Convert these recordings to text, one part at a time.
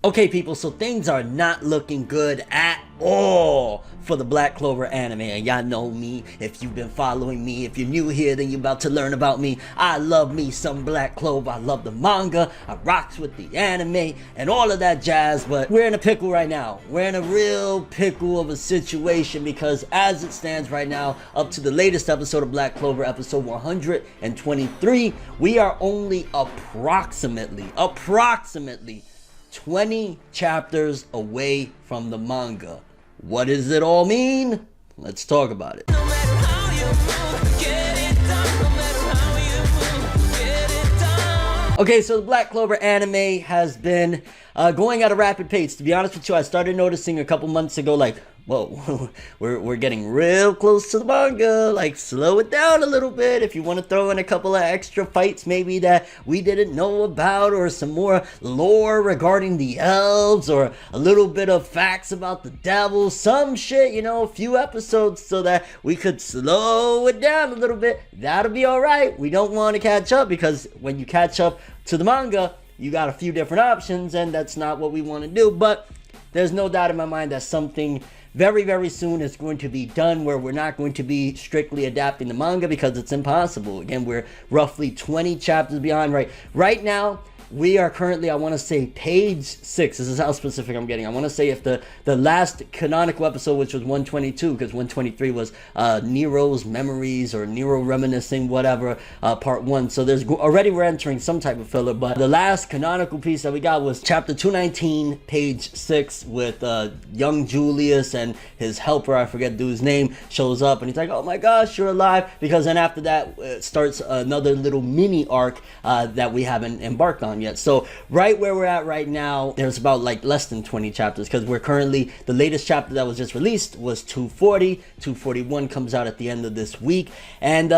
Okay people, so things are not looking good at all for the Black Clover anime, and y'all know me. If you've been following me, if you're new here, then you're about to learn about me. I love me some Black Clover. I love the manga, I rocks with the anime and all of that jazz, but we're in a pickle right now. We're in a real pickle of a situation because as it stands right now, up to the latest episode of Black Clover, episode 123, we are only approximately 20 chapters away from the manga. What does it all mean? Let's talk about it. Okay, so the Black Clover anime has been going at a rapid pace. To be honest with you, I started noticing a couple months ago, like, whoa, we're getting real close to the manga. Like, slow it down a little bit. If you want to throw in a couple of extra fights maybe that we didn't know about, or some more lore regarding the elves, or a little bit of facts about the devil, some shit, you know, a few episodes so that we could slow it down a little bit, that'll be all right. We don't want to catch up, because when you catch up to the manga, you got a few different options, and that's not what we want to do. But there's no doubt in my mind that something very soon is going to be done where we're not going to be strictly adapting the manga, because it's impossible. Again, we're roughly 20 chapters behind right now. We are currently, I want to say, page 6. This is how specific I'm getting. I want to say if the last canonical episode, which was 122, because 123 was Nero's Memories or Nero Reminiscing, whatever, part 1. So there's already we're entering some type of filler, but the last canonical piece that we got was chapter 219, page 6, with young Julius and his helper, I forget the dude's name, shows up, and he's like, oh my gosh, you're alive, because then after that starts another little mini arc that we haven't embarked on yet. So right where we're at right now, there's about like less than 20 chapters, because we're currently, the latest chapter that was just released was 240. 241 comes out at the end of this week, and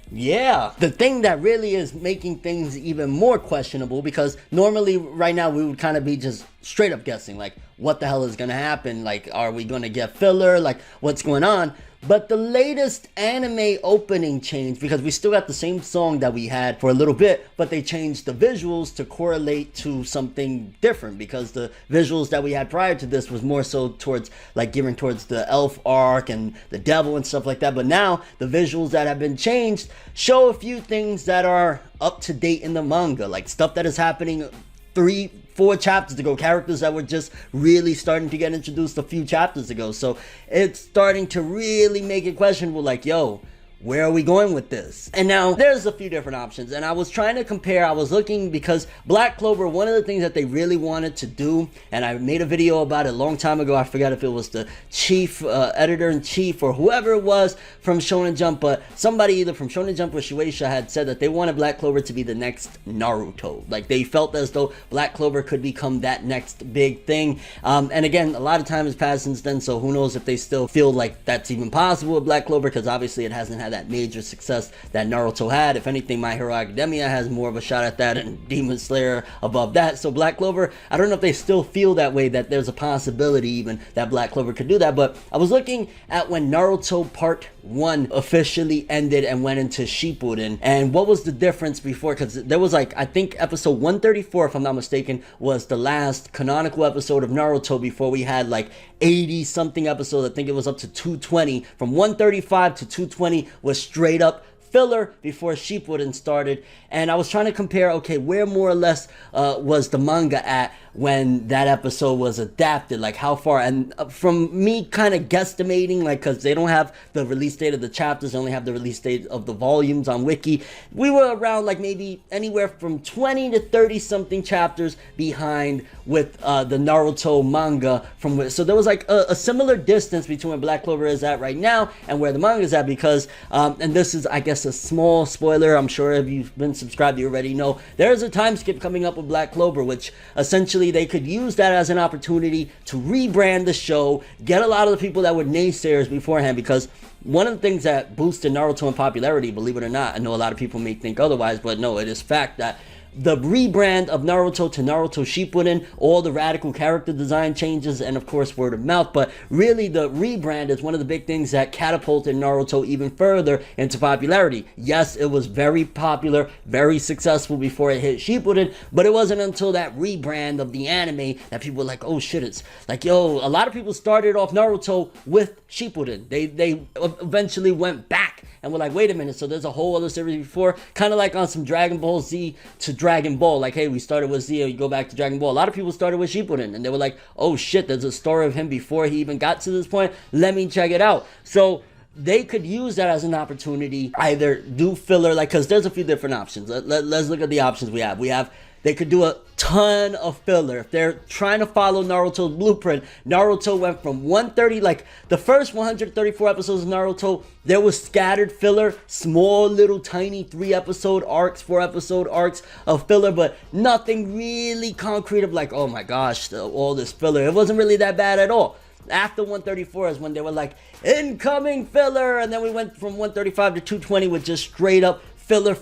yeah, the thing that really is making things even more questionable, because normally right now we would kind of be just straight up guessing, like, what the hell is gonna happen? Like, are we gonna get filler? Like, what's going on? But the latest anime opening changed, because we still got the same song that we had for a little bit, but they changed the visuals to correlate to something different, because the visuals that we had prior to this was more so towards, like, gearing towards the elf arc and the devil and stuff like that. But now the visuals that have been changed show a few things that are up to date in the manga, like stuff that is happening 3-4 chapters ago, characters that were just really starting to get introduced a few chapters ago. So it's starting to really make it questionable, like, yo, where are we going with this? And now there's a few different options, and I was trying to compare. I was looking, because Black Clover, one of the things that they really wanted to do, and I made a video about it a long time ago, I forgot if it was the chief editor-in-chief or whoever it was from Shonen Jump, but somebody either from Shonen Jump or Shueisha had said that they wanted Black Clover to be the next Naruto. Like, they felt as though Black Clover could become that next big thing. And again, a lot of time has passed since then, so who knows if they still feel like that's even possible with Black Clover, because obviously it hasn't had that major success that Naruto had. If anything, My Hero Academia has more of a shot at that, and Demon Slayer above that. So Black Clover, I don't know if they still feel that way, that there's a possibility even that Black Clover could do that. But I was looking at when Naruto Part 1 officially ended and went into Shippuden, and what was the difference before, because there was, like, I think episode 134, if I'm not mistaken, was the last canonical episode of Naruto before we had like 80 something episodes. I think it was up to 220. From 135 to 220 was straight up filler before Shippuden started. And I was trying to compare, okay, where more or less was the manga at when that episode was adapted, like how far. And from me kind of guesstimating, like, because they don't have the release date of the chapters, they only have the release date of the volumes on Wiki, we were around like maybe anywhere from 20 to 30 something chapters behind with the Naruto manga from where, so there was like a similar distance between where Black Clover is at right now and where the manga is at, because and this is, I guess, a small spoiler. I'm sure if you've been subscribed, you already know there's a time skip coming up with Black Clover, which essentially they could use that as an opportunity to rebrand the show, get a lot of the people that were naysayers beforehand, because one of the things that boosted Naruto in popularity, believe it or not, I know a lot of people may think otherwise, but no, it is fact that the rebrand of Naruto to Naruto Shippuden, all the radical character design changes, and of course word of mouth. But really the rebrand is one of the big things that catapulted Naruto even further into popularity. Yes, it was very popular, very successful before it hit Shippuden, but it wasn't until that rebrand of the anime that people were like, oh shit, it's like, yo, a lot of people started off Naruto with Shippuden. They eventually went back and we're like, wait a minute, so there's a whole other series before, kind of like on some Dragon Ball Z to Dragon Ball, like, hey, we started with Z, you go back to Dragon Ball. A lot of people started with Shippuden, and they were like, oh shit, there's a story of him before he even got to this point, let me check it out. So they could use that as an opportunity, either do filler, like, because there's a few different options. Let's look at the options we have. They could do a ton of filler. If they're trying to follow Naruto's blueprint, Naruto went from 130, like the first 134 episodes of Naruto, there was scattered filler, small little tiny 3-episode arcs, 4-episode arcs of filler, but nothing really concrete of like, oh my gosh, all this filler. It wasn't really that bad at all. After 134 is when they were like, incoming filler, and then we went from 135 to 220 with just straight up filler,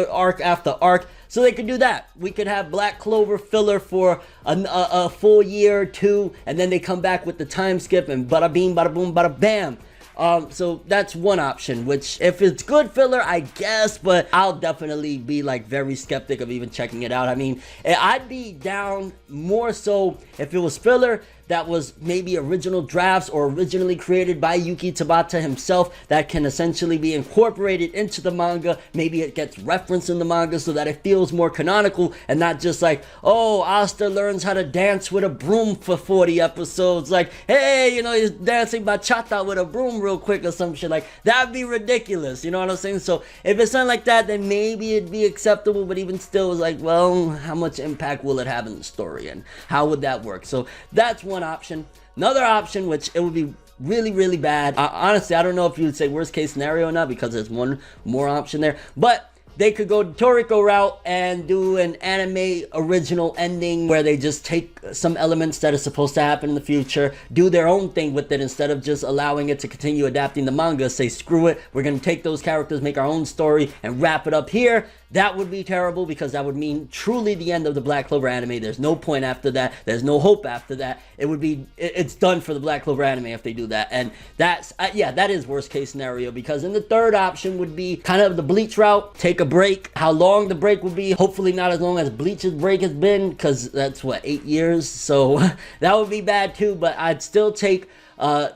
arc after arc. So they could do that. We could have Black Clover filler for a full year or two, and then they come back with the time skip and bada bing, bada boom, bada bam. So that's one option, which if it's good filler, I guess, but I'll definitely be like very skeptic of even checking it out. I mean, I'd be down more so if it was filler that was maybe original drafts or originally created by Yuki Tabata himself that can essentially be incorporated into the manga. Maybe it gets referenced in the manga so that it feels more canonical and not just like, oh, Asta learns how to dance with a broom for 40 episodes. Like, hey, you know, he's dancing bachata with a broom real quick or some shit. Like, that'd be ridiculous, you know what I'm saying? So if it's something like that, then maybe it'd be acceptable, but even still, it's like, well, how much impact will it have in the story and how would that work? So that's one option. Another option, which it would be really, really bad. Honestly, I don't know if you would say worst case scenario or not because there's one more option there, but they could go the Toriko route and do an anime original ending where they just take some elements that are supposed to happen in the future, do their own thing with it instead of just allowing it to continue adapting the manga. Say, screw it, we're going to take those characters, make our own story, and wrap it up here. That would be terrible because that would mean truly the end of the Black Clover anime. There's no point after that. There's no hope after that. It would be, it's done for the Black Clover anime if they do that. And that's, yeah, that is worst case scenario, because then the third option would be kind of the Bleach route. Take a break. How long the break would be, hopefully not as long as Bleach's break has been, because that's what, 8 years? So that would be bad too, but I'd still take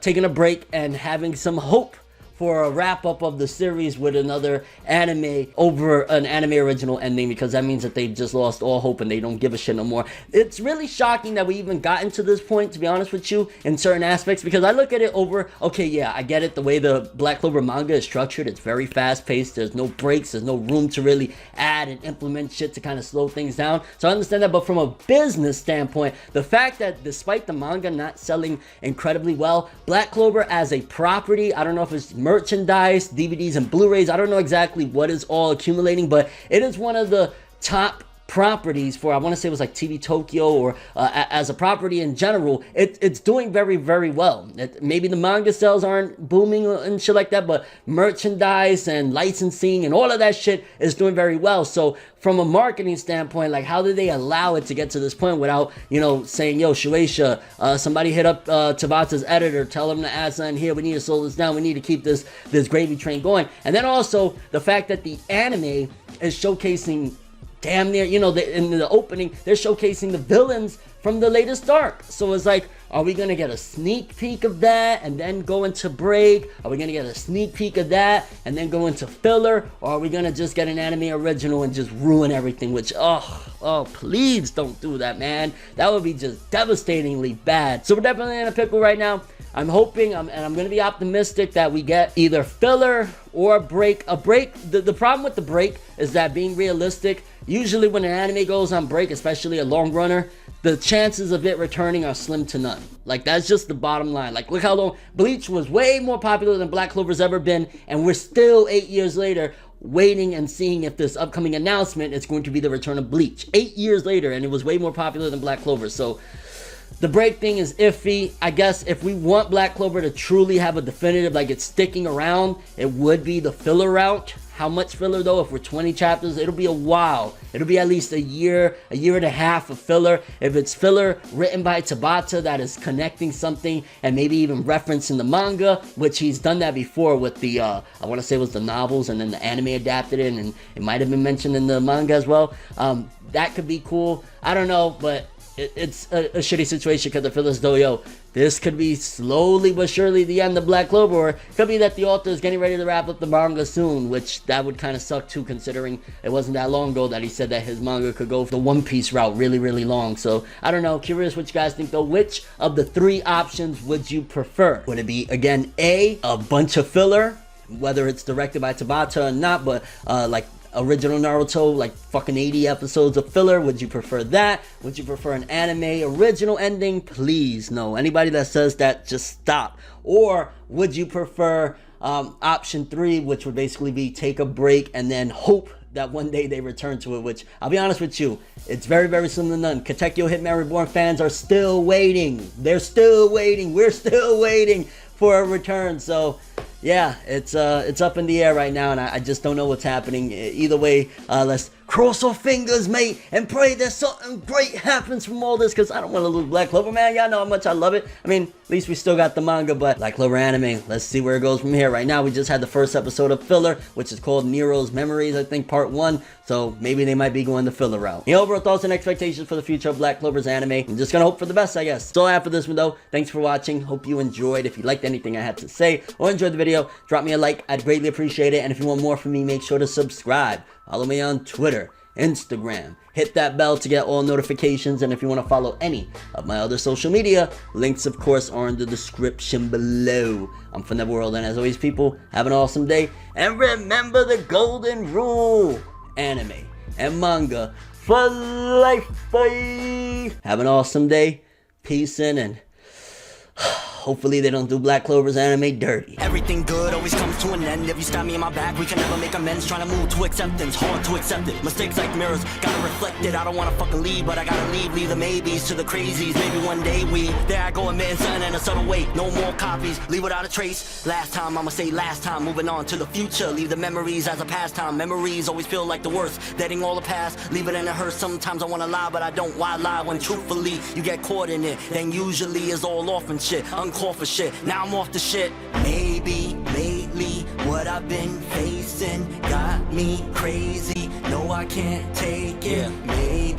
taking a break and having some hope for a wrap-up of the series with another anime over an anime original ending, because that means that they just lost all hope and they don't give a shit no more. It's really shocking that we even got into this point, to be honest with you, in certain aspects, because I look at it over, okay, yeah, I get it, the way the Black Clover manga is structured, it's very fast-paced, there's no breaks, there's no room to really add and implement shit to kind of slow things down, so I understand that. But from a business standpoint, the fact that despite the manga not selling incredibly well, Black Clover as a property, I don't know if it's merchandise, DVDs, and Blu-rays, I don't know exactly what is all accumulating, but it is one of the top properties for, I want to say it was like TV Tokyo, or as a property in general. It's doing very, very well. Maybe the manga sales aren't booming and shit like that, but merchandise and licensing and all of that shit is doing very well. So from a marketing standpoint, like, how did they allow it to get to this point without, you know, saying, yo, Shueisha, somebody hit up Tabata's editor, tell him to add something here, we need to slow this down, we need to keep this gravy train going. And then also the fact that the anime is showcasing damn near, you know, in the opening, they're showcasing the villains from the latest arc. So it's like, are we gonna get a sneak peek of that and then go into break? Are we gonna get a sneak peek of that and then go into filler? Or are we gonna just get an anime original and just ruin everything? Which, oh, please don't do that, man. That would be just devastatingly bad. So we're definitely in a pickle right now. I'm hoping, and I'm going to be optimistic that we get either filler or a break. The problem with the break is that, being realistic, usually when an anime goes on break, especially a long runner, the chances of it returning are slim to none. Like, that's just the bottom line. Like, look how long Bleach was way more popular than Black Clover's ever been, and we're still 8 years later waiting and seeing if this upcoming announcement is going to be the return of Bleach. 8 years later, and it was way more popular than Black Clover. So the break thing is iffy. I guess if we want Black Clover to truly have a definitive, like, it's sticking around, it would be the filler route. How much filler though? If we're 20 chapters, it'll be a while. it'll be at least a year and a half of filler. If it's filler written by Tabata that is connecting something and maybe even referencing the manga, which he's done that before with the, I want to say it was the novels, and then the anime adapted it, and it might have been mentioned in the manga as well. That could be cool. I don't know, but it's a shitty situation because I feel as though, yo, this could be slowly but surely the end of Black Clover, or it could be that the author is getting ready to wrap up the manga soon, which that would kind of suck too, considering it wasn't that long ago that he said that his manga could go the One Piece route really, really long. So, I don't know. Curious what you guys think, though. Which of the three options would you prefer? Would it be, again, A, a bunch of filler, whether it's directed by Tabata or not, but like original Naruto, like fucking 80 episodes of filler? Would you prefer that? Would you prefer an anime original ending? Please, no. Anybody that says that, just stop. Or would you prefer option 3, which would basically be take a break and then hope that one day they return to it, which, I'll be honest with you, it's very, very similar to none. Katekyo Hitman Reborn fans are still waiting. They're still waiting. We're still waiting for a return. So yeah, it's up in the air right now, and I just don't know what's happening. Either way, let's cross our fingers, mate, and pray that something great happens from all this, because I don't want to lose Black Clover, man. Y'all know how much I love it. I mean, at least we still got the manga, but Black Clover anime, let's see where it goes from here. Right now, we just had the first episode of filler, which is called Nero's Memories, I think, part 1, so maybe they might be going the filler route. The overall thoughts and expectations for the future of Black Clover's anime, I'm just gonna hope for the best, I guess. That's all I have for this one, though. Thanks for watching. Hope you enjoyed. If you liked anything I had to say or enjoyed the video, drop me a like. I'd greatly appreciate it. And if you want more from me, make sure to subscribe. Follow me on Twitter, Instagram. Hit that bell to get all notifications. And if you want to follow any of my other social media, links, of course, are in the description below. I'm ForneverWorld, and as always, people, have an awesome day. And remember the golden rule: anime and manga for life. Bye. Have an awesome day. Peace in, and hopefully they don't do Black Clover's anime dirty. Everything good always comes to an end. If you stab me in my back, we can never make amends. Trying to move to acceptance, hard to accept it. Mistakes like mirrors, gotta reflect it. I don't wanna fucking leave, but I gotta leave. Leave the maybes to the crazies. Maybe one day there I go, admitting something in a subtle way. No more copies, leave without a trace. Last time, I'ma say last time. Moving on to the future, leave the memories as a pastime. Memories always feel like the worst. Dating all the past, leave it in a hearse. Sometimes I wanna lie, but I don't. Why lie when truthfully you get caught in it? Then usually it's all off and shit. Uncalled for shit. Now I'm off the shit. Maybe lately what I've been facing got me crazy. No, I can't take it. Maybe